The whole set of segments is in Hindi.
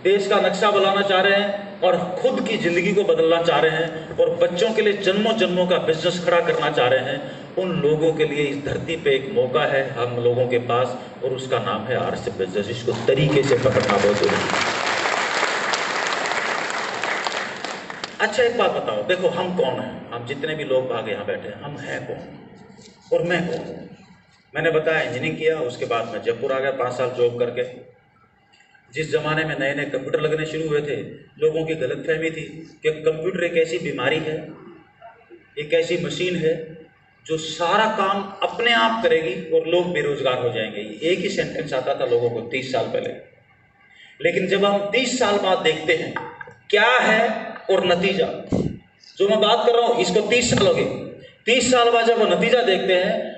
देश का नक्शा बनाना चाह रहे हैं और खुद की जिंदगी को बदलना चाह रहे हैं और बच्चों के लिए जन्मों जन्मों का बिजनेस खड़ा करना चाह रहे हैं, उन लोगों के लिए इस धरती पे एक मौका है हम लोगों के पास, और उसका नाम है आरएसएस बिजनेस। इसको तरीके से पकड़ना बहुत जरूरी है। अच्छा एक बात बताओ, देखो हम कौन हैं? हम जितने भी लोग भाग यहाँ बैठे हैं, हम हैं कौन और मैं कौन हूँ? मैंने बताया इंजीनियरिंग किया, उसके बाद मैं जयपुर आ गया 5 साल जॉब करके। जिस जमाने में नए नए कंप्यूटर लगने शुरू हुए थे, लोगों की गलतफहमी थी कि कंप्यूटर एक ऐसी बीमारी है, एक ऐसी मशीन है जो सारा काम अपने आप करेगी और लोग बेरोजगार हो जाएंगे। एक ही सेंटेंस आता था लोगों को 30 साल पहले। लेकिन जब हम 30 साल बाद देखते हैं क्या है और नतीजा, जो मैं बात कर रहा हूं इसको 30 साल हो गए, 30 साल बाद जब वो नतीजा देखते हैं,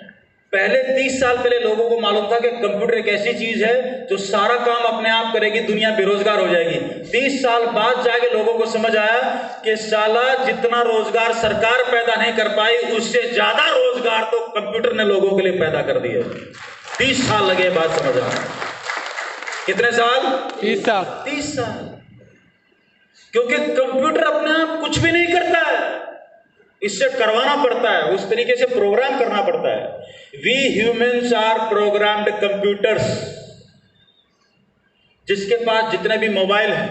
पहले 30 साल पहले लोगों को मालूम था कि कंप्यूटर एक ऐसी चीज है जो सारा काम अपने आप करेगी, दुनिया बेरोजगार हो जाएगी। 30 साल बाद जाके लोगों को समझ आया कि साला जितना रोजगार सरकार पैदा नहीं कर पाई, उससे ज्यादा रोजगार तो कंप्यूटर ने लोगों के लिए पैदा कर दिया। 30 साल लगे बात समझ आना। कितने साल? 30 साल। 30 साल। क्योंकि कंप्यूटर अपने आप कुछ भी नहीं करता है, इससे करवाना पड़ता है, उस तरीके से प्रोग्राम करना पड़ता है। We humans are programmed computers. जिसके पास जितने भी मोबाइल हैं,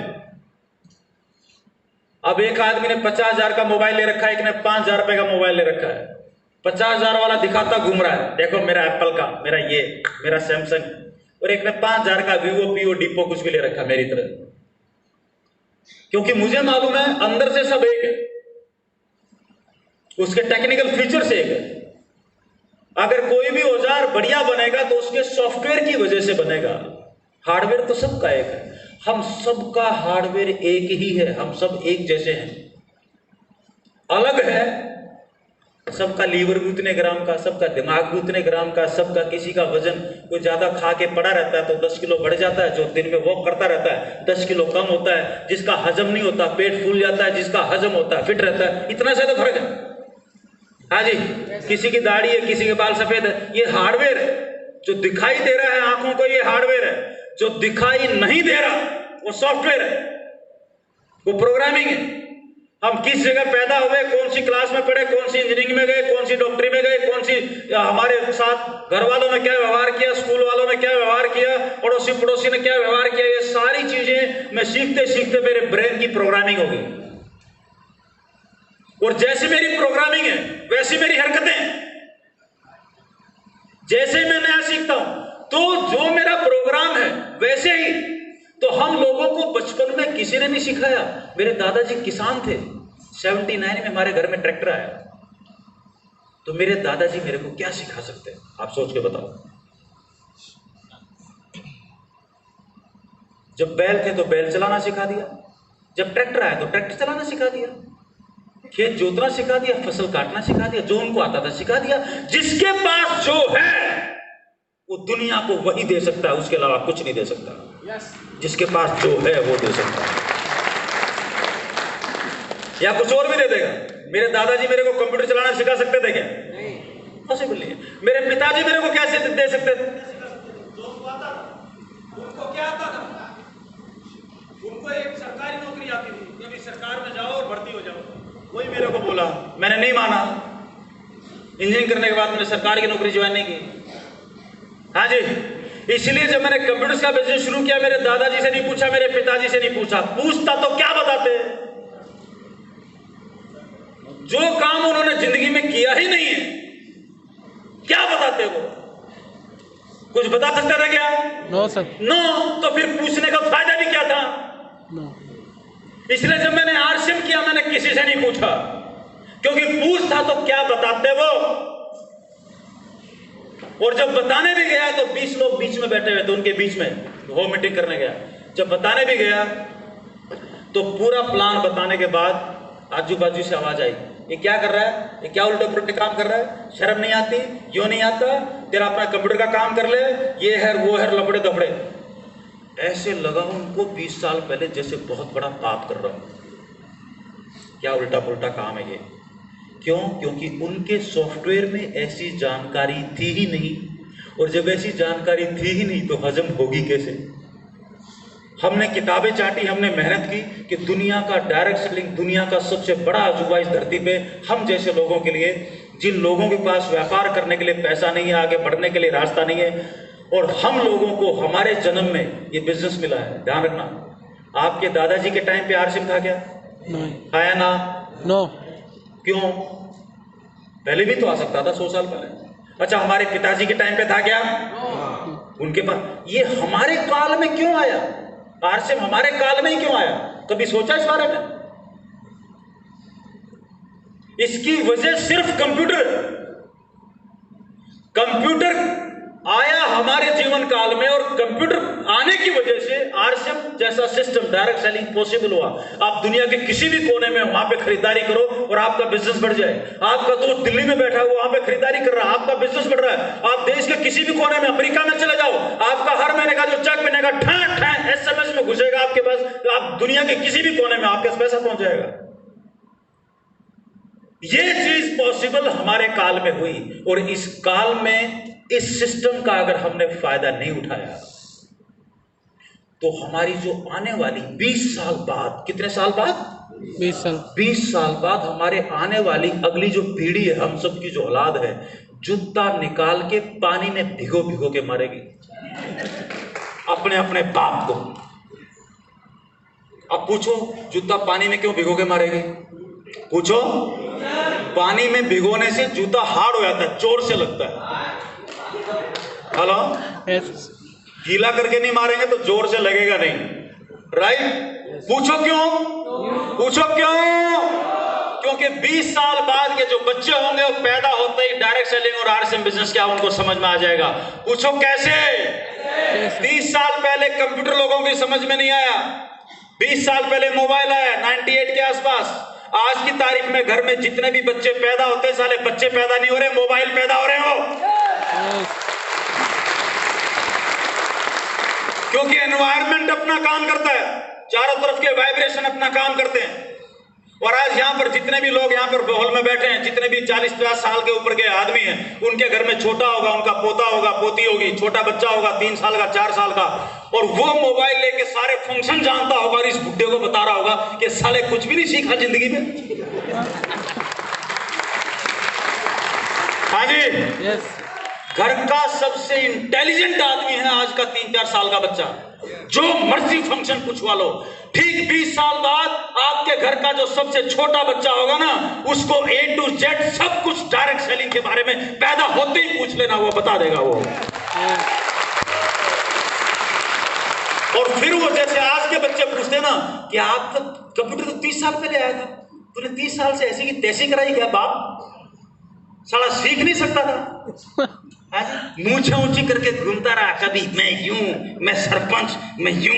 अब एक आदमी ने 50,000 का मोबाइल ले रखा है, एक ने 5,000 रुपए का मोबाइल ले रखा है। 50,000 वाला दिखाता घूम रहा है, देखो मेरा एप्पल का, मेरा सैमसंग, और एक ने 5,000 का वीवो पीओ डिपो कुछ भी ले रखा मेरी तरह। क्योंकि मुझे मालूम है अंदर से सब एक है, उसके टेक्निकल फीचर्स एक है। अगर कोई भी औजार बढ़िया बनेगा तो उसके सॉफ्टवेयर की वजह से बनेगा। हार्डवेयर तो सबका एक है, हम सबका हार्डवेयर एक ही है, हम सब एक जैसे हैं। अलग है, सबका लीवर भी उतने ग्राम का, सबका दिमाग भी उतने ग्राम का, सबका किसी का वजन, कोई ज्यादा खा के पड़ा रहता है तो 10 किलो बढ़ जाता है, जो दिन में वॉक करता रहता है 10 किलो कम होता है, जिसका हजम नहीं होता पेट फूल जाता है, जिसका हजम होता है फिट रहता है। इतना सा तो फर्क है। हाँ जी, किसी की दाढ़ी है, किसी के बाल सफेद है, ये हार्डवेयर है। जो दिखाई दे रहा है आंखों को, ये हार्डवेयर है। जो दिखाई नहीं दे रहा वो सॉफ्टवेयर है, वो प्रोग्रामिंग है। हम किस जगह पैदा हुए, कौन सी क्लास में पढ़े, कौन सी इंजीनियरिंग में गए, कौन सी डॉक्टरी में गए, कौन सी हमारे साथ घर वालों ने क्या व्यवहार किया, स्कूल वालों ने क्या व्यवहार किया, पड़ोसी पड़ोसी ने क्या व्यवहार किया, ये सारी चीजें मैं सीखते सीखते मेरे ब्रेन की प्रोग्रामिंग होगी। और जैसे मेरी प्रोग्रामिंग है वैसी मेरी हरकतें। जैसे मैं नया सीखता हूं तो जो मेरा प्रोग्राम है वैसे ही। तो हम लोगों को बचपन में किसी ने नहीं सिखाया। मेरे दादाजी किसान थे, 79 में हमारे घर में ट्रैक्टर आया, तो मेरे दादाजी मेरे को क्या सिखा सकते हैं? आप सोच के बताओ। जब बैल थे तो बैल चलाना सिखा दिया, जब ट्रैक्टर आया तो ट्रैक्टर चलाना सिखा दिया, खेत जोतना सिखा दिया, फसल काटना सिखा दिया, जो उनको आता था सिखा दिया। जिसके पास जो है वो दुनिया को वही दे सकता है, उसके अलावा कुछ नहीं दे सकता। जिसके पास जो है वो दे सकता है, या कुछ और भी दे देगा। मेरे दादाजी मेरे को कंप्यूटर चलाना सिखा सकते थे क्या? पॉसिबल नहीं है। मेरे पिताजी मेरे को कैसे दे सकते थे? उनको क्या आता था? उनको एक सरकारी नौकरी आती थी, कभी सरकार में जाओ और भर्ती हो जाओ। वही मेरे को बोला, मैंने नहीं माना। इंजीनियरिंग करने के बाद मैंने सरकार की नौकरी ज्वाइन नहीं की। हाँ जी, इसलिए जब मैंने कंप्यूटर्स का बिजनेस शुरू किया, मेरे दादाजी से नहीं पूछा, मेरे पिताजी से नहीं पूछा। पूछता तो क्या बताते? जो काम उन्होंने जिंदगी में किया ही नहीं है, क्या बताते वो? कुछ बता सकते थे क्या? No sir. नो, तो फिर पूछने का फायदा भी क्या था? नो। इसलिए जब मैंने आरसीएम किया मैंने किसी से नहीं पूछा, क्योंकि पूछता तो क्या बताते वो। और जब बताने भी गया तो 20 लोग बीच में बैठे हुए थे, उनके बीच में वो मीटिंग करने गया। जब बताने भी गया तो पूरा प्लान बताने के बाद आजू बाजू से आवाज आई, ये क्या कर रहा है, ये क्या उल्टे पुल्टे काम कर रहा है, शर्म नहीं आती, क्यों नहीं आता, तेरा अपना कंप्यूटर का काम कर ले, ये है वो है, लपड़े दपड़े। ऐसे लगा उनको 20 साल पहले जैसे बहुत बड़ा पाप कर रहा हूं। क्या उल्टा पुल्टा काम है ये? क्यों? क्योंकि उनके सॉफ्टवेयर में ऐसी जानकारी थी ही नहीं, और जब ऐसी जानकारी थी ही नहीं तो हजम होगी कैसे? हमने किताबें चाटी, हमने मेहनत की कि दुनिया का डायरेक्ट सेलिंग, दुनिया का सबसे बड़ा अजूबा इस धरती पे हम जैसे लोगों के लिए, जिन लोगों के पास व्यापार करने के लिए पैसा नहीं है, आगे बढ़ने के लिए रास्ता नहीं है, और हम लोगों को हमारे जन्म में ये बिजनेस मिला है। ध्यान रखना, आपके दादाजी के टाइम पे आरसीएम था क्या? नहीं। आया ना? नो। क्यों? पहले भी तो आ सकता था, 100 साल पहले। अच्छा, हमारे पिताजी के टाइम पे था क्या? उनके पास। ये हमारे काल में क्यों आया? आरसीएम हमारे काल में ही क्यों आया? कभी सोचा इस बारे में? इसकी वजह सिर्फ कंप्यूटर आया हमारे जीवन काल में, और कंप्यूटर आने की वजह से आरसीएम जैसा सिस्टम, डायरेक्ट सेलिंग पॉसिबल हुआ। आप दुनिया के किसी भी कोने में वहां पे खरीदारी करो और आपका बिजनेस बढ़ जाए। आपका दोस्त दिल्ली में बैठा हुआ वहां पे खरीदारी कर रहा है, आपका बिजनेस बढ़ रहा है। आप देश के किसी भी कोने में, अमेरिका में चले जाओ, आपका हर महीने का जो चेक बनेगा ठा एसएमएस में घुसेगा आपके पास। आप दुनिया के किसी भी कोने में आपके पास पैसा पहुंच जाएगा। ये चीज पॉसिबल हमारे काल में हुई, और इस काल में इस सिस्टम का अगर हमने फायदा नहीं उठाया तो हमारी जो आने वाली 20 साल बाद, कितने साल बाद? 20 साल बाद हमारे आने वाली अगली जो पीढ़ी है, हम सब की जो औलाद है, जूता निकाल के पानी में भिगो भिगो के मारेगी अपने अपने बाप को। अब पूछो, जूता पानी में क्यों भिगो के मारेगी? पूछो। पानी में भिगोने से जूता हार्ड हो जाता है, जोर से लगता है। हेलो, गीला करके नहीं मारेंगे तो जोर से लगेगा नहीं, राइट? पूछो क्यों? पूछो क्यों? क्योंकि 20 साल बाद के जो बच्चे होंगे वो पैदा होते ही डायरेक्ट सेलिंग और आरसीएम बिजनेस क्या उनको समझ में आ जाएगा। पूछो कैसे? 30 साल पहले कंप्यूटर लोगों की समझ में नहीं आया, 20 साल पहले मोबाइल आया 98 के आसपास। आज की तारीख में घर में जितने भी बच्चे पैदा होते हैं, साले बच्चे पैदा नहीं हो रहे, मोबाइल पैदा हो रहे हो। क्योंकि एनवायरनमेंट अपना काम करता है, चारों तरफ के वाइब्रेशन अपना काम करते हैं। और आज यहाँ पर जितने भी लोग यहाँ पर हॉल में बैठे हैं, जितने भी 40-50 साल के ऊपर के आदमी हैं, उनके घर में छोटा होगा, उनका पोता होगा, पोती होगी, छोटा बच्चा होगा 3 साल का, 4 साल का, और वो मोबाइल लेके सारे फंक्शन जानता होगा और इस बुड्ढे को बता रहा होगा कि साले कुछ भी नहीं सीखा जिंदगी में। हाँ जी, यस। घर का सबसे इंटेलिजेंट आदमी है आज का 3-4 साल का बच्चा, जो मर्जी फंक्शन पूछवा लो। ठीक 20 साल बाद आपके घर का जो सबसे छोटा बच्चा होगा ना, उसको A to Z सब कुछ डायरेक्ट सेलिंग के बारे में पैदा होते ही पूछ लेना, वो बता देगा वो। और फिर वो जैसे आज के बच्चे पूछते ना कि आप तो कंप्यूटर तो 30 साल पहले आया था, तूने 30 साल से ऐसी की तैसी कराई क्या बाप? साला सीख नहीं सकता था, मूंछें ऊंची करके घूमता रहा, कभी मैं यूं, मैं सरपंच, मैं यूं,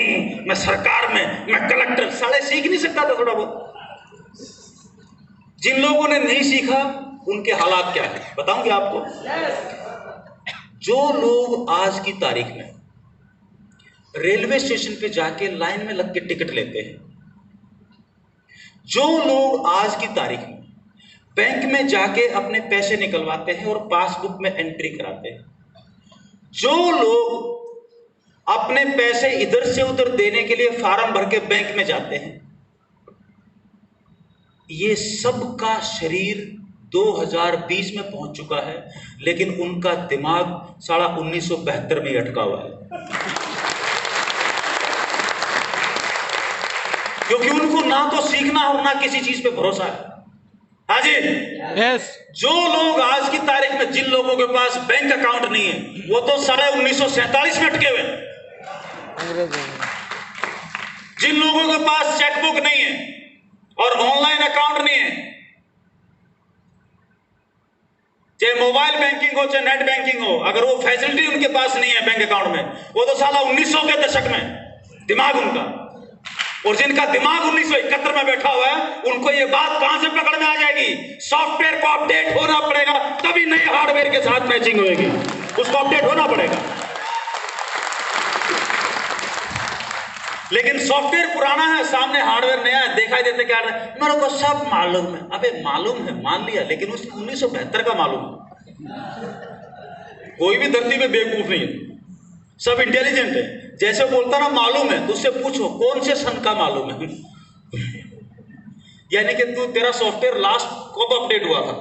मैं सरकार में, मैं कलेक्टर। साले सीख नहीं सकता था थोड़ा बहुत। जिन लोगों ने नहीं सीखा उनके हालात क्या है बताऊंगे आपको। जो लोग आज की तारीख में रेलवे स्टेशन पे जाके लाइन में लग के टिकट लेते हैं, जो लोग आज की तारीख में बैंक में जाके अपने पैसे निकलवाते हैं और पासबुक में एंट्री कराते हैं, जो लोग अपने पैसे इधर से उधर देने के लिए फार्म भर के बैंक में जाते हैं, ये सबका शरीर 2020 में पहुंच चुका है, लेकिन उनका दिमाग साला 1972 में अटका हुआ है। क्योंकि उनको ना तो सीखना और ना किसी चीज पे भरोसा है। हाँ जी, यस। जो लोग आज की तारीख में, जिन लोगों के पास बैंक अकाउंट नहीं है, वो तो साढ़े 1947 में अटके हुए। जिन लोगों के पास चेकबुक नहीं है और ऑनलाइन अकाउंट नहीं है, चाहे मोबाइल बैंकिंग हो चाहे नेट बैंकिंग हो, अगर वो फैसिलिटी उनके पास नहीं है बैंक अकाउंट में, वो तो साला 1900 के दशक में दिमाग उनका। और जिनका दिमाग 1971 में बैठा हुआ है, उनको ये बात कहां से पकड़ में आ जाएगी? सॉफ्टवेयर को अपडेट होना पड़ेगा, तभी नए हार्डवेयर के साथ मैचिंग होगी, उसको अपडेट होना पड़ेगा। लेकिन सॉफ्टवेयर पुराना है, सामने हार्डवेयर नया है, दिखाई देते क्या है, मेरे को सब मालूम है। अबे मालूम है, मान लिया, लेकिन उसको 1972 का मालूम है। कोई भी धरती में बेवकूफ नहीं है, सब इंटेलिजेंट है। जैसे बोलता ना मालूम है, तो उससे पूछो कौन से सन का मालूम है। यानी कि तेरा सॉफ्टवेयर लास्ट कब अपडेट हुआ था।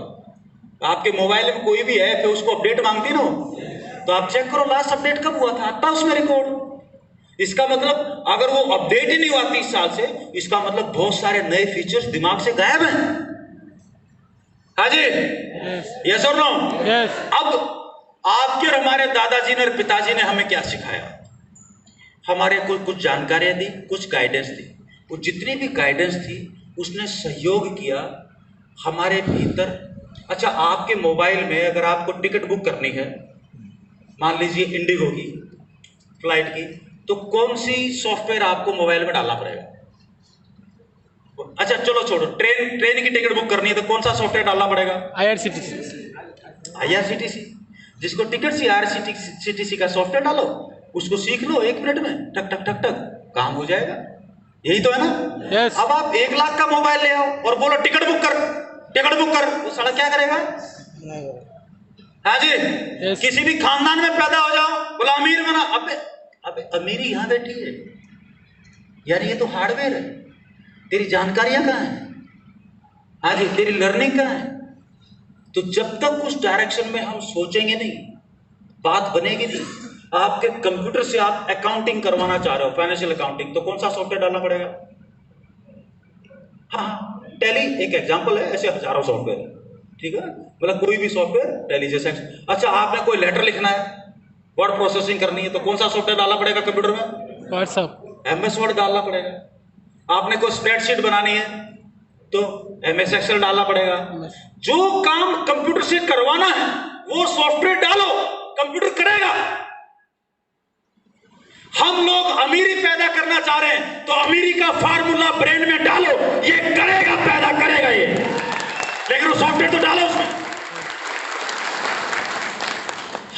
आपके मोबाइल में कोई भी ऐप है उसको अपडेट मांगती ना, तो आप चेक करो लास्ट अपडेट कब हुआ था, आता उसमें रिकॉर्ड। इसका मतलब अगर वो अपडेट ही नहीं हुआ 30 साल से, इसका मतलब बहुत सारे नए फीचर्स दिमाग से गायब हैं। हाँ जी, यस और नो? यस। अब आपके और हमारे दादाजी ने और पिताजी ने हमें क्या सिखाया? हमारे को कुछ जानकारियां दी, कुछ गाइडेंस दी। वो जितनी भी गाइडेंस थी उसने सहयोग किया हमारे भीतर। अच्छा, आपके मोबाइल में अगर आपको टिकट बुक करनी है, मान लीजिए इंडिगो की फ्लाइट की, तो कौन सी सॉफ्टवेयर आपको मोबाइल में डालना पड़ेगा? अच्छा चलो छोड़ो, ट्रेन की टिकट बुक करनी है तो कौन सा सॉफ्टवेयर डालना पड़ेगा? IRCTC। जिसको टिकट सी IRCTC का सॉफ्टवेयर डालो, उसको सीख लो 1 मिनट में, टक टक टक टक काम हो जाएगा। यही तो है ना? yes. अब आप 1 लाख का मोबाइल ले आओ और बोलो टिकट बुक कर, टिकट बुक कर, वो साला क्या करेगा? हाँ जी, yes. किसी भी खानदान में पैदा हो जाओ, बोला अमीर बना, अबे अमीरी यहां बैठी है यार, ये तो हार्डवेयर है। तेरी जानकारियां कहां है? हाँ जी, तेरी लर्निंग कहां है? तो जब तक उस डायरेक्शन में हम सोचेंगे नहीं, बात बनेगी नहीं। आपके कंप्यूटर से आप अकाउंटिंग करवाना चाह रहे हो, फाइनेंशियल अकाउंटिंग, तो कौन सा सॉफ्टवेयर डालना पड़ेगा? हाँ, टैली एक एग्जांपल है, ऐसे हजारों सॉफ्टवेयर है, ठीक है? मतलब कोई भी सॉफ्टवेयर टैली जैसे। अच्छा, आपने कोई लेटर लिखना है, वर्ड प्रोसेसिंग करनी है, तो कौन सा सॉफ्टवेयर डालना पड़ेगा कंप्यूटर में? व्हाट्सएप, MS वर्ड डालना पड़ेगा। आपने कोई स्प्रेडशीट बनानी है तो MS एक्सेल डालना पड़ेगा। जो काम कंप्यूटर से करवाना है वो सॉफ्टवेयर डालो, कंप्यूटर करेगा। हम लोग अमीरी पैदा करना चाह रहे हैं तो अमीरी का फार्मूला ब्रेन में डालो, ये करेगा, पैदा करेगा ये, लेकिन वो सॉफ्टवेयर तो डालो उसमें।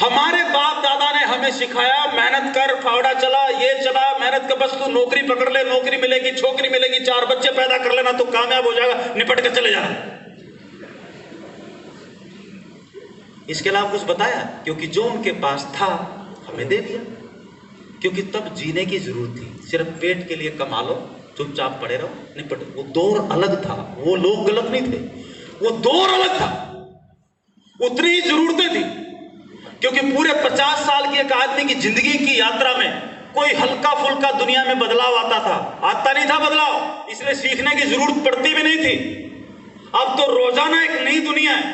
हमारे बाप दादा ने हमें सिखाया, मेहनत कर, फावड़ा चला, ये चला, मेहनत का, बस तू नौकरी पकड़ ले, नौकरी मिलेगी, छोकरी मिलेगी, 4 बच्चे पैदा कर लेना तो कामयाब हो जाएगा, निपट के चले जाना। इसके अलावा कुछ बताया? क्योंकि जो उनके पास था हमें दे दिया, क्योंकि तब जीने की जरूरत थी। सिर्फ पेट के लिए कमा लो, चुपचाप पड़े रहो, निपट। वो दौर अलग था, वो लोग गलत नहीं थे, वो दौर अलग था, उतनी ही जरूरतें थी। क्योंकि पूरे 50 साल की एक आदमी की जिंदगी की यात्रा में कोई हल्का फुल्का दुनिया में बदलाव आता नहीं था बदलाव, इसलिए सीखने की जरूरत पड़ती भी नहीं थी। अब तो रोजाना एक नई दुनिया है,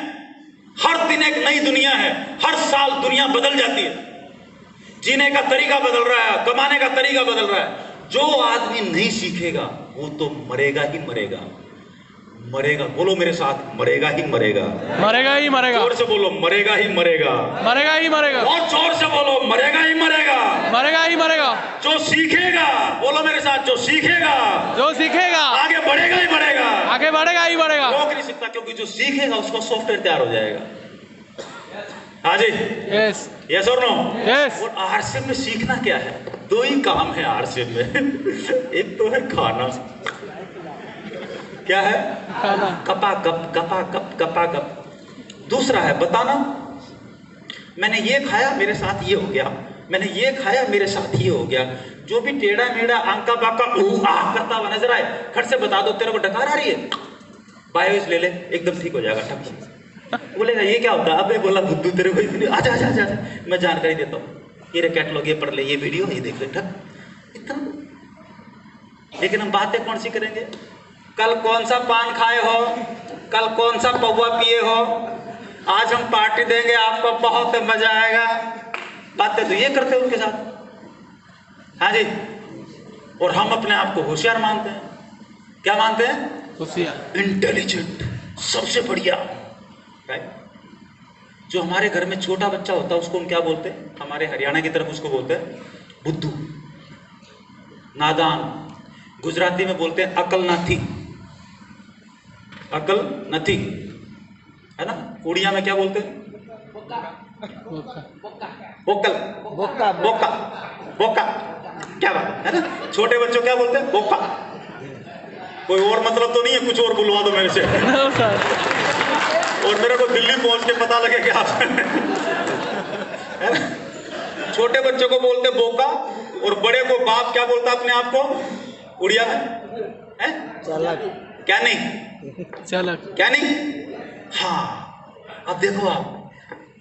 हर दिन एक नई दुनिया है, हर साल दुनिया बदल जाती है, जीने का तरीका बदल रहा है, कमाने का तरीका बदल रहा है। जो आदमी नहीं सीखेगा वो तो मरेगा ही मरेगा, मरेगा। बोलो मेरे साथ, मरेगा ही मरेगा, मरेगा ही मरेगा। जोर से बोलो, मरेगा ही मरेगा, मरेगा ही मरेगा। बहुत जोर से बोलो, मरेगा ही मरेगा, मरेगा ही मरेगा। जो सीखेगा, बोलो मेरे साथ, जो सीखेगा, जो सीखेगा आगे बढ़ेगा ही बढ़ेगा, आगे बढ़ेगा ही बढ़ेगा। रोक नहीं सकता, क्योंकि जो सीखेगा उसका सॉफ्टवेयर तैयार हो जाएगा। हाँ जी, यस, यस और नो? यस। और RCM में सीखना क्या है? 2 ही काम है RCM में। एक तो है खाना, क्या है? खाना, कपा कप, कपा कप, कपा कप। दूसरा है बताना, मैंने ये खाया मेरे साथ ये हो गया, मैंने ये खाया मेरे साथ ये हो गया। जो भी टेढ़ा मेढ़ा आंका बाका करता हुआ नजर आए, खट से बता दो तेरे को डकार आ रही है, बायोस ले ले, एकदम ठीक हो जाएगा। ठक बोलेगा ये क्या होता है? अबे बोला बुद्धू तेरे को इतनी, आजा आजा आजा, मैं जानकारी देता हूँ, ये कैटलॉग, ये पढ़ ले, ये वीडियो, ये देख ले, ठक इतना। लेकिन हम बातें कौन सी करेंगे? कल कौन सा पान खाए हो, कल कौन सा पौवा पिए हो, आज हम पार्टी देंगे आपको, बहुत मजा आएगा। बातें तो ये करते हैं उनके साथ। हाँ जी, और हम अपने आप को होशियार मानते हैं। क्या मानते हैं? होशियार, इंटेलिजेंट, सबसे बढ़िया। जो हमारे घर में छोटा बच्चा होता है उसको हम क्या बोलते हैं? हमारे हरियाणा की तरफ उसको बोलते हैं बुद्धू, नादान। गुजराती में बोलते हैं अकल नाथी, अकल नथी, है ना? उड़िया में क्या बोलते हैं? बोकल, बोका, बोका, बोका। क्या बात है ना? छोटे बच्चों क्या बोलते हैं? बोका। कोई और मतलब तो नहीं है? कुछ और बुलवा दो मेरे से। और मेरे को दिल्ली पहुंच के पता लगे कि आप है ना? छोटे बच्चों को बोलते बोका, और बड़े को बाप क्या बोलता अपने आप को उड़िया में? है क्या नहीं? चलक क्या नहीं? हाँ, अब देखो आप,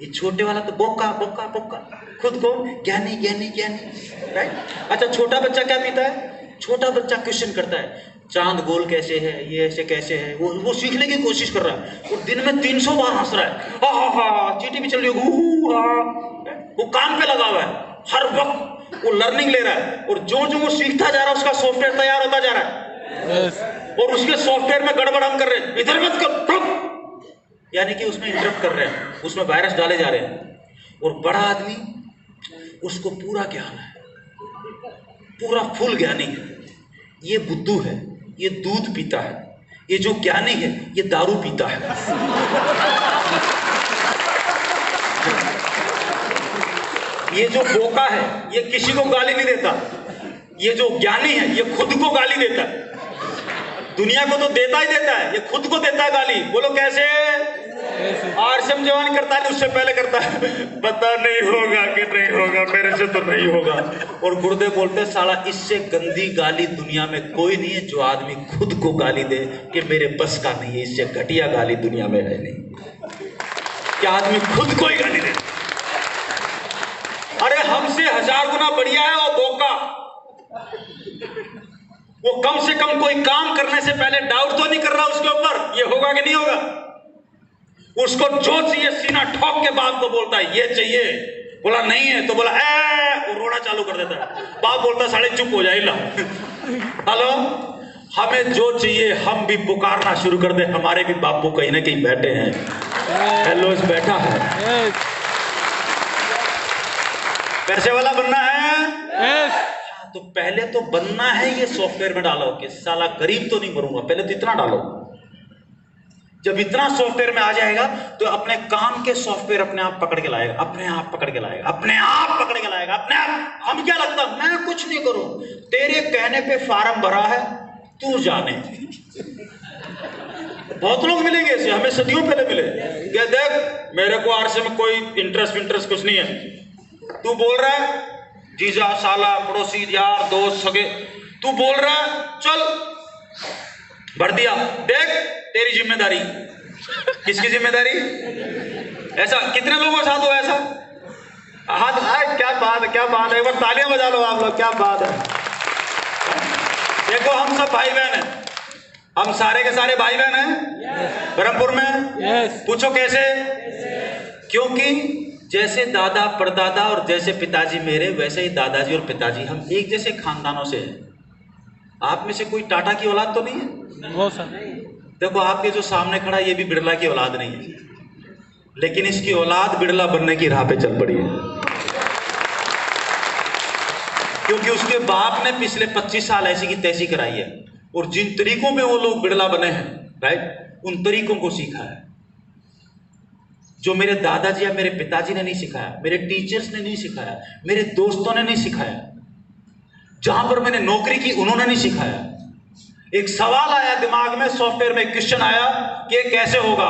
ये छोटे वाला तो बोका बोका बोका, खुद को ज्ञानी ज्ञानी ज्ञानी, राइट? अच्छा, छोटा बच्चा क्या पीता है? छोटा बच्चा क्वेश्चन करता है, चांद गोल कैसे है, ये ऐसे कैसे है, वो सीखने की कोशिश कर रहा है और दिन में 300 बार हंस रहा है, हा हा हा, चींटी भी चल रही है, वो काम पे लगा हुआ है, हर वक्त वो लर्निंग ले रहा है और जो जो वो सीखता जा रहा है उसका सॉफ्टवेयर तैयार होता जा रहा है और उसके सॉफ्टवेयर में गड़बड़ हम कर रहे हैं, इधर मत कर, यानी कि उसमें इंटरप्ट कर रहे हैं, उसमें वायरस डाले जा रहे हैं। और बड़ा आदमी, उसको पूरा ज्ञान है, पूरा फुल ज्ञानी है, ये बुद्धू है, ये दूध पीता है, ये जो ज्ञानी है ये दारू पीता है। ये जो बोका है ये किसी को गाली नहीं देता, ये जो ज्ञानी है ये खुद को गाली देता है, दुनिया को तो देता ही देता है, ये खुद को देता है गाली। बोलो कैसे? आरसीएम जवान करता है, उससे पहले करता है, पता नहीं होगा कि नहीं होगा, मेरे से तो नहीं होगा। और गुर्दे बोलते साला इससे गंदी गाली दुनिया में कोई नहीं है, जो आदमी खुद को गाली दे कि मेरे बस का नहीं है, इससे घटिया गाली दुनिया में है नहीं, क्या आदमी खुद को ही गाली दे। अरे हमसे 1000 गुना बढ़िया है वो बोका, वो कम से कम कोई काम करने से पहले डाउट तो नहीं कर रहा उसके ऊपर ये होगा कि नहीं होगा, उसको जो चाहिए सीना ठोक के बाप को बोलता है ये चाहिए, बोला नहीं है तो बोला वो रोना चालू कर देता है, बाप बोलता है साले चुप हो जाए ला। हेलो, हमें जो चाहिए हम भी पुकारना शुरू कर दे, हमारे भी बापू कहीं ना कहीं बैठे हैं, हेलो बैठा है, पैसे वाला बनना है तो पहले तो बनना है, ये सॉफ्टवेयर में डालो कि साला गरीब तो नहीं मरूंगा, पहले तो इतना डालो। जब इतना सॉफ्टवेयर में आ जाएगा तो अपने काम के सॉफ्टवेयर अपने आप पकड़ के लाएगा, अपने आप पकड़ के लाएगा, अपने आप पकड़ के लाएगा, अपने आप। हम क्या लगता, मैं कुछ नहीं करूं, तेरे कहने पे फार्म भरा है, तू जाने। बहुत लोग मिलेंगे ऐसे, हमें सदियों पहले मिले, क्या देख मेरे को आरसे में कोई इंटरेस्ट कुछ नहीं है, तू बोल रहा है जीजा साला पड़ोसी यार दोस्त सगे, तू बोल रहा है चल भर दिया, देख तेरी जिम्मेदारी। किसकी जिम्मेदारी? ऐसा कितने लोगों के साथ हुआ ऐसा? हाथ, क्या बात है, क्या बात है, एक बार तालियां बजा लो आप लोग, क्या बात है। देखो हम सब भाई बहन हैं, हम सारे के सारे भाई बहन हैं ब्रह्मपुर में। पूछो कैसे? क्योंकि जैसे दादा परदादा और जैसे पिताजी मेरे, वैसे ही दादाजी और पिताजी हम एक जैसे खानदानों से हैं। आप में से कोई टाटा की औलाद तो नहीं है? वो सर देखो आपके जो सामने खड़ा ये भी बिरला की औलाद नहीं है, लेकिन इसकी औलाद बिरला बनने की राह पे चल पड़ी है, क्योंकि उसके बाप ने पिछले 25 साल ऐसी की तैसी कराई है और जिन तरीकों में वो लोग बिरला बने हैं, राइट, उन तरीकों को सीखा है जो मेरे दादाजी या मेरे पिताजी ने नहीं सिखाया, मेरे टीचर्स ने नहीं सिखाया, मेरे दोस्तों ने नहीं सिखाया, जहां पर मैंने नौकरी की उन्होंने नहीं सिखाया। एक सवाल आया दिमाग में, सॉफ्टवेयर में क्वेश्चन आया कि ये कैसे होगा,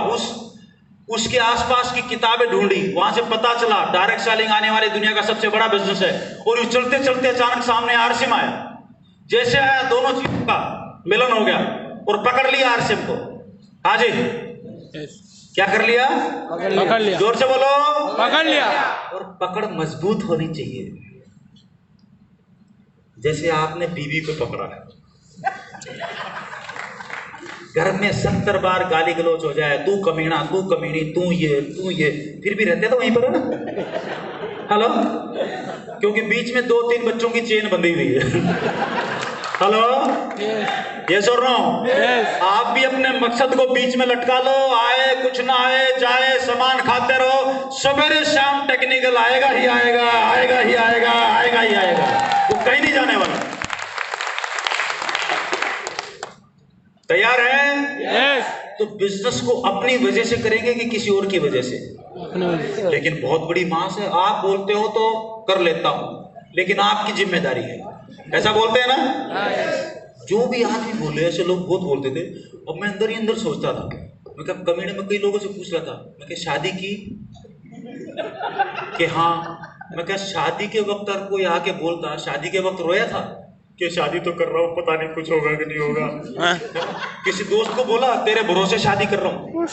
उसके आसपास की किताबें ढूंढी, वहां से पता चला डायरेक्ट सेलिंग आने वाली दुनिया का सबसे बड़ा बिजनेस है। और चलते चलते अचानक सामने आरसीएम आया, जैसे आया दोनों चीजों का मिलन हो गया और पकड़ लिया आरसीएम को। हाँ जी, क्या कर लिया? पकड़ लिया। जोर से बोलो, पकड़ लिया। और पकड़ मजबूत होनी चाहिए, जैसे आपने बीवी को पकड़ा है, घर में 70 बार गाली गलौज हो जाए, तू कमीना, तू कमीनी, तू ये, फिर भी रहते तो वहीं पर है ना। हेलो, क्योंकि बीच में 2-3 बच्चों की चेन बंधी हुई है। हेलो, यस और नो? आप भी अपने मकसद को बीच में लटका लो, आए कुछ ना आए जाए, सामान खाते रहो, सवेरे शाम टेक्निकल आएगा ही आएगा, आएगा ही आएगा, आएगा ही आएगा, वो कहीं नहीं जाने वाला। तैयार है? तो बिजनेस को अपनी वजह से करेंगे कि किसी और की वजह से? लेकिन बहुत बड़ी मास है, आप बोलते हो तो कर लेता हूं, लेकिन आपकी जिम्मेदारी है, ऐसा बोलते हैं ना। जो भी आदमी बोले, ऐसे लोग बहुत बोलते थे, और मैं अंदर ही अंदर सोचता था, मैं क्या कमीने में कई लोगों से पूछ रहा था, मैं क्या शादी की कि हाँ, मैं कहा शादी के वक्त अगर कोई आके बोलता, शादी के वक्त रोया था कि शादी तो कर रहा हूँ, पता नहीं कुछ होगा कि नहीं होगा। किसी दोस्त को बोला तेरे भरोसे शादी कर रहा हूँ,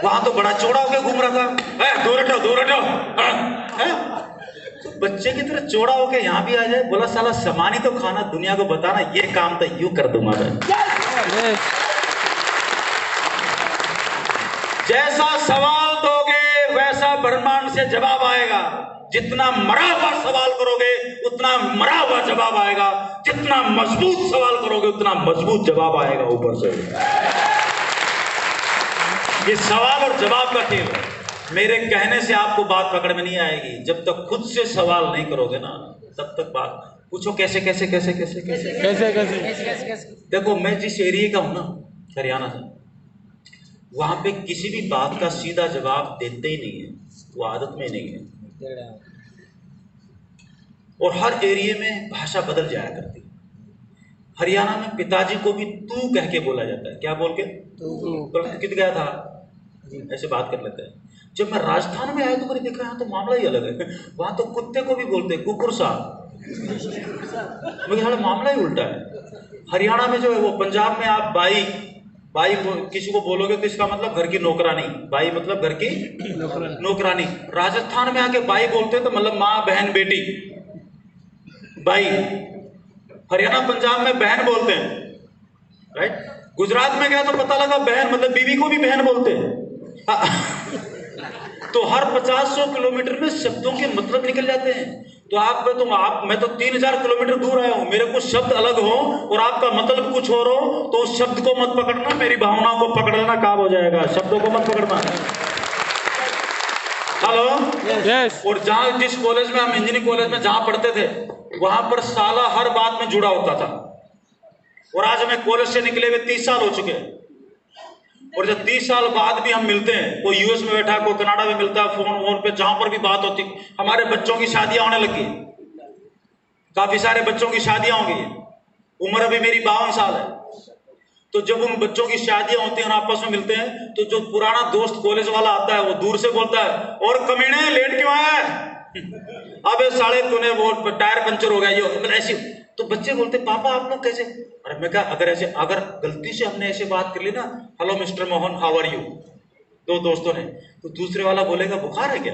वहां तो बड़ा चौड़ा होकर घूम रहा था, दूर हटो दूर हटो। बच्चे की तरह चौड़ा होके यहाँ भी आ जाए, बोला साला सामान ही तो खाना, दुनिया को बताना ये काम तो यूं कर दूंगा मैं। जैसा सवाल दोगे वैसा ब्रह्मांड से जवाब आएगा। जितना मरा हुआ सवाल करोगे उतना मरा हुआ जवाब आएगा, जितना मजबूत सवाल करोगे उतना मजबूत जवाब आएगा ऊपर से। ये सवाल और जवाब का खेल है। मेरे कहने से आपको बात पकड़ में नहीं आएगी, जब तक खुद से सवाल नहीं करोगे ना तब तक बात पूछो कैसे कैसे कैसे कैसे कैसे कैसे कैसे कैसे। देखो मैं जिस एरिया का हूं ना, हरियाणा से, वहां पे किसी भी बात का सीधा जवाब देते ही नहीं है, वो आदत में नहीं है। और हर एरिया में भाषा बदल जाया करती है। हरियाणा में पिताजी को भी तू कह के बोला जाता है, क्या बोल के? तू कित गया था, ऐसे बात कर लेते हैं। जब मैं राजस्थान में आया तो मैंने देखा यहाँ तो मामला ही अलग है। वहां तो कुत्ते को भी बोलते हैं कुकुर साहब, मुझे मामला ही उल्टा है। हरियाणा में जो है वो, पंजाब में आप बाई बाई किसी को बोलोगे तो इसका मतलब घर की नौकरानी, बाई मतलब घर की नौकरानी। राजस्थान में आके बाई बोलते हैं तो मतलब माँ बहन बेटी बाई। हरियाणा पंजाब में बहन बोलते हैं, राइट। गुजरात में गया तो पता लगा बहन मतलब बीवी को भी बहन बोलते हैं। तो हर 50-100 किलोमीटर में शब्दों के मतलब निकल जाते हैं। तो मैं तो 3000 किलोमीटर दूर आया हूं, मेरे कुछ शब्द अलग हो और आपका मतलब कुछ और हो तो उस शब्द को मत पकड़ना, मेरी भावनाओं को पकड़ लेना, काम हो जाएगा। शब्दों को मत पकड़ना। Hello yes. और जहां जिस कॉलेज में हम, इंजीनियरिंग कॉलेज में जहां पढ़ते थे, वहां पर साला हर बात में जुड़ा होता था। और आज हमें कॉलेज से निकले हुए 30 साल हो चुके हैं, और जब 30 साल बाद भी हम मिलते हैं, कोई यूएस में बैठा, कोई कनाडा में मिलता है, फोन पे जहां पर भी बात होती। हमारे बच्चों की शादियां होने लगी, काफी सारे बच्चों की शादियां हो गई। उम्र अभी मेरी 52 साल है। तो जब उन बच्चों की शादियां होती हैं और आपस में मिलते हैं, तो जो पुराना दोस्त कॉलेज वाला आता है वो दूर से बोलता है, और कमीने लेट क्यों आया है? अबे साले तूने वो टायर पंचर हो गया, ये ऐसी। तो बच्चे बोलते पापा आप लोग कैसे? अरे मैं कहा अगर गलती से हमने ऐसे बात कर ली ना, hello mister Mohan how are you, दो दोस्तों ने, तो दूसरे वाला बोलेगा बुखार है क्या?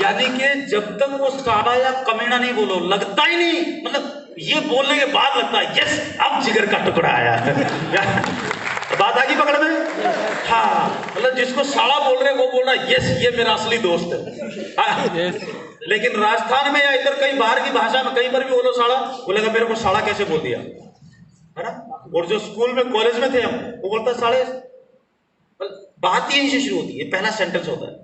यानी कि जब तक वो साला या कमीना नहीं बोलो, लगता ही नहीं, मतलब ये बोलने के बाद लगता है यस अब जिगर का टुकड़ा आया। बात आ गई पकड़ में? हाँ, मतलब जिसको साला बोल रहे वो बोल रहा है यस ये मेरा असली दोस्त है। लेकिन राजस्थान में या इधर कहीं बाहर की भाषा में कहीं पर भी बोलो साला, बोलेगा मेरे को साला कैसे बोल दिया, है ना। और जो स्कूल में कॉलेज में थे हम, वो बोलता साले, बात ही यहीं से शुरू होती है, पहला सेंटेंस होता है।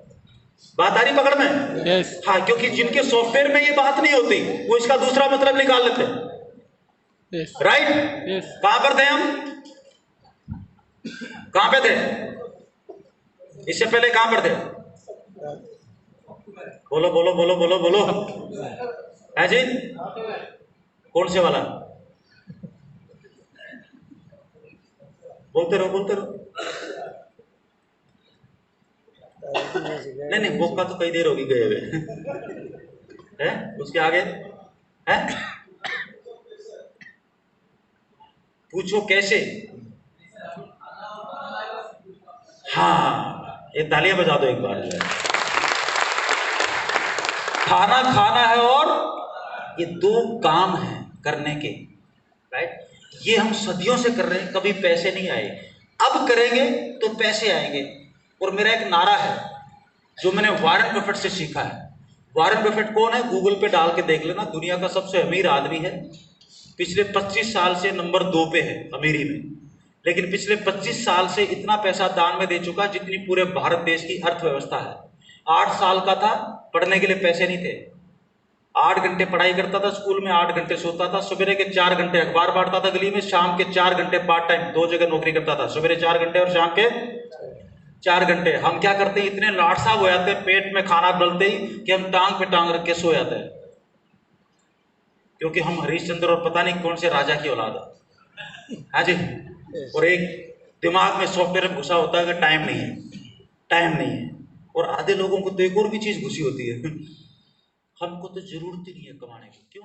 बात आ रही पकड़ में? yes. हाँ, क्योंकि जिनके सॉफ्टवेयर में ये बात नहीं होती वो इसका दूसरा मतलब निकाल लेते हैं, yes. Right yes. कहां पर थे हम? कहां पे थे इससे पहले? कहां पर थे? बोलो बोलो बोलो बोलो बोलो। है जी? कौन से वाला? बोलते रहो बोलते रहो। नहीं बोका तो कई देर होगी गए हुए। है उसके आगे है? पूछो कैसे? हाँ, ये तालियां बजा दो एक बार। खाना खाना है और ये दो काम है करने के, राइट। ये हम सदियों से कर रहे हैं, कभी पैसे नहीं आए, अब करेंगे तो पैसे आएंगे। और मेरा एक नारा है जो मैंने वॉरेन बफेट से सीखा है। वॉरेन बफेट कौन है? गूगल पे डाल के देख लेना, दुनिया का सबसे अमीर आदमी है। पिछले 25 साल से नंबर 2 पे है अमीरी में, लेकिन पिछले 25 साल से इतना पैसा दान में दे चुका जितनी पूरे भारत देश की अर्थव्यवस्था है। 8 साल का था, पढ़ने के लिए पैसे नहीं थे, 8 घंटे पढ़ाई करता था स्कूल में, 8 घंटे सोता था, सवेरे के 4 घंटे अखबार बांटता था गली में, शाम के 4 घंटे पार्ट टाइम 2 जगह नौकरी करता था, सवेरे 4 घंटे और शाम के 4 घंटे। हम क्या करते हैं, इतने लाड साहब हो जाते हैं पेट में खाना डलते ही कि हम टांग पे टांग रख के सो जाते हैं, क्योंकि हम हरिश्चंद्र और पता नहीं कौन से राजा की औलाद है। हाँ जी। और एक दिमाग में सॉफ्टवेयर घुसा होता है कि टाइम नहीं है, टाइम नहीं है। और आधे लोगों को तो एक और भी चीज़ घुसी होती है, हमको तो ज़रूरत ही नहीं है कमाने की। क्यों?